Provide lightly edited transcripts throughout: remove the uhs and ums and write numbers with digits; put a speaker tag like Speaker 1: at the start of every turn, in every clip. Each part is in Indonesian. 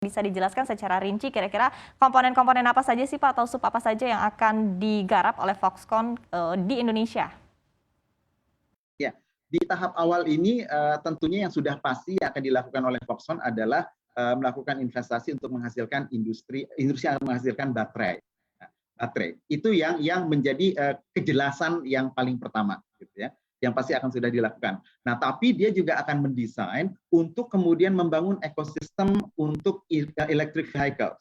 Speaker 1: bisa dijelaskan secara rinci kira-kira komponen-komponen apa saja sih Pak atau sub apa saja yang akan digarap oleh Foxconn di Indonesia?
Speaker 2: Ya, di tahap awal ini tentunya yang sudah pasti yang akan dilakukan oleh Foxconn adalah melakukan investasi untuk menghasilkan industri yang menghasilkan baterai. Nah, baterai itu yang menjadi kejelasan yang paling pertama, gitu ya, yang pasti akan sudah dilakukan. Nah, tapi dia juga akan mendesain untuk kemudian membangun ekosistem untuk electric vehicles.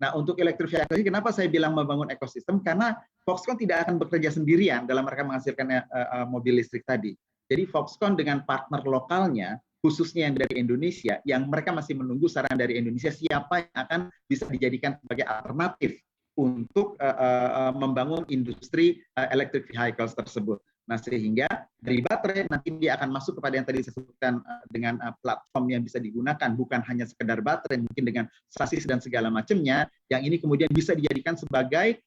Speaker 2: Nah, untuk electric vehicle ini kenapa saya bilang membangun ekosistem? Karena Foxconn tidak akan bekerja sendirian dalam mereka menghasilkan mobil listrik tadi. Jadi Foxconn dengan partner lokalnya, khususnya yang dari Indonesia, yang mereka masih menunggu saran dari Indonesia siapa yang akan bisa dijadikan sebagai alternatif untuk membangun industri electric vehicles tersebut. Nah, sehingga dari baterai nanti dia akan masuk kepada yang tadi saya sebutkan dengan platform yang bisa digunakan, bukan hanya sekedar baterai, mungkin dengan sasis dan segala macamnya, yang ini kemudian bisa dijadikan sebagai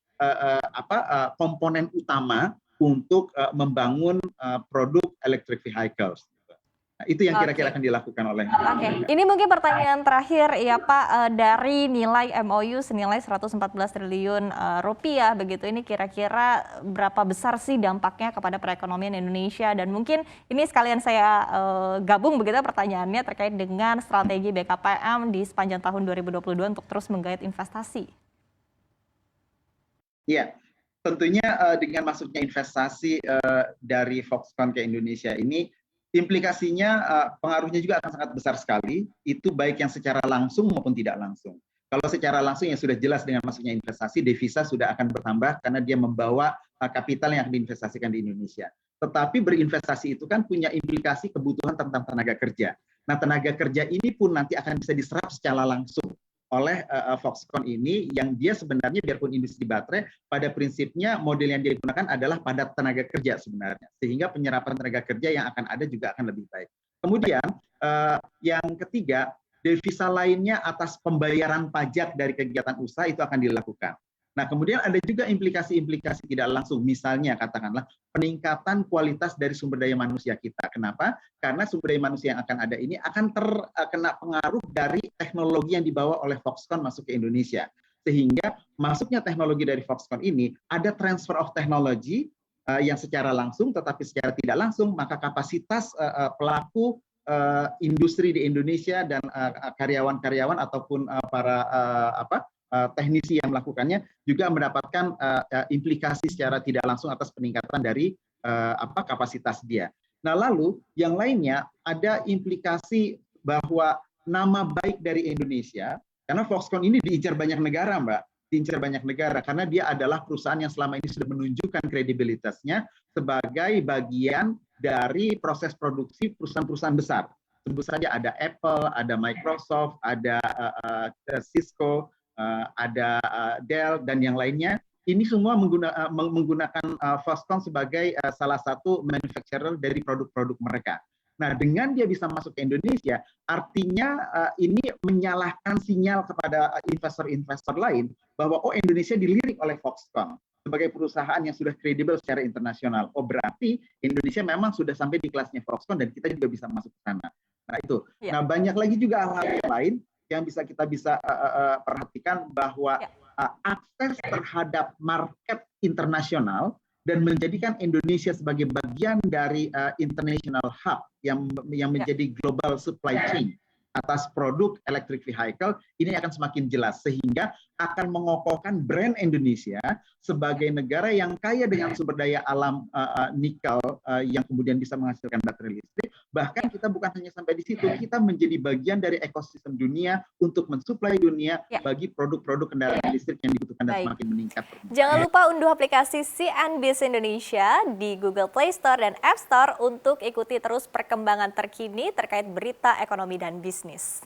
Speaker 2: komponen utama untuk membangun produk electric vehicles. Nah, itu yang kira-kira akan dilakukan oleh
Speaker 1: Oke, ini mungkin pertanyaan terakhir ya Pak, dari nilai MOU senilai 114 triliun rupiah begitu, ini kira-kira berapa besar sih dampaknya kepada perekonomian Indonesia? Dan mungkin ini sekalian saya gabung begitu pertanyaannya terkait dengan strategi BKPM di sepanjang tahun 2022 untuk terus menggait investasi.
Speaker 2: Iya, tentunya dengan masuknya investasi dari Foxconn ke Indonesia ini, implikasinya pengaruhnya juga akan sangat besar sekali, itu baik yang secara langsung maupun tidak langsung. Kalau secara langsung yang sudah jelas dengan masuknya investasi, devisa sudah akan bertambah karena dia membawa kapital yang akan diinvestasikan di Indonesia. Tetapi berinvestasi itu kan punya implikasi kebutuhan tentang tenaga kerja. Nah, tenaga kerja ini pun nanti akan bisa diserap secara langsung oleh Foxconn ini, yang dia sebenarnya biarpun industri baterai, pada prinsipnya model yang dia gunakan adalah padat tenaga kerja sebenarnya, sehingga penyerapan tenaga kerja yang akan ada juga akan lebih baik. Kemudian yang ketiga, devisa lainnya atas pembayaran pajak dari kegiatan usaha itu akan dilakukan. Nah, kemudian ada juga implikasi-implikasi tidak langsung, misalnya katakanlah peningkatan kualitas dari sumber daya manusia kita. Kenapa? Karena sumber daya manusia yang akan ada ini akan terkena pengaruh dari teknologi yang dibawa oleh Foxconn masuk ke Indonesia. Sehingga masuknya teknologi dari Foxconn ini ada transfer of technology yang secara langsung, tetapi secara tidak langsung, maka kapasitas pelaku industri di Indonesia dan karyawan-karyawan ataupun para teknisi yang melakukannya juga mendapatkan implikasi secara tidak langsung atas peningkatan dari kapasitas dia. Nah, lalu yang lainnya ada implikasi bahwa nama baik dari Indonesia, karena Foxconn ini diincar banyak negara, Mbak, diincar banyak negara karena dia adalah perusahaan yang selama ini sudah menunjukkan kredibilitasnya sebagai bagian dari proses produksi perusahaan-perusahaan besar. Sebut saja ada Apple, ada Microsoft, ada Cisco, ada Dell dan yang lainnya. Ini semua menggunakan Foxconn sebagai salah satu manufacturer dari produk-produk mereka. Nah, dengan dia bisa masuk ke Indonesia, artinya ini menyalahkan sinyal kepada investor-investor lain bahwa Indonesia dilirik oleh Foxconn sebagai perusahaan yang sudah kredibel secara internasional. Berarti Indonesia memang sudah sampai di kelasnya Foxconn dan kita juga bisa masuk ke sana. Nah, itu. Nah, banyak lagi juga hal-hal yang lain yang kita bisa perhatikan bahwa akses terhadap market internasional dan menjadikan Indonesia sebagai bagian dari international hub yang menjadi global supply chain atas produk electric vehicle ini akan semakin jelas, sehingga akan mengokohkan brand Indonesia sebagai negara yang kaya dengan sumber daya alam nikel yang kemudian bisa menghasilkan baterai listrik. Bahkan kita bukan hanya sampai di situ, kita menjadi bagian dari ekosistem dunia untuk mensuplai dunia bagi produk-produk kendaraan listrik yang dibutuhkan dan semakin meningkat.
Speaker 1: Jangan lupa unduh aplikasi CNBC Indonesia di Google Play Store dan App Store untuk ikuti terus perkembangan terkini terkait berita ekonomi dan bisnis.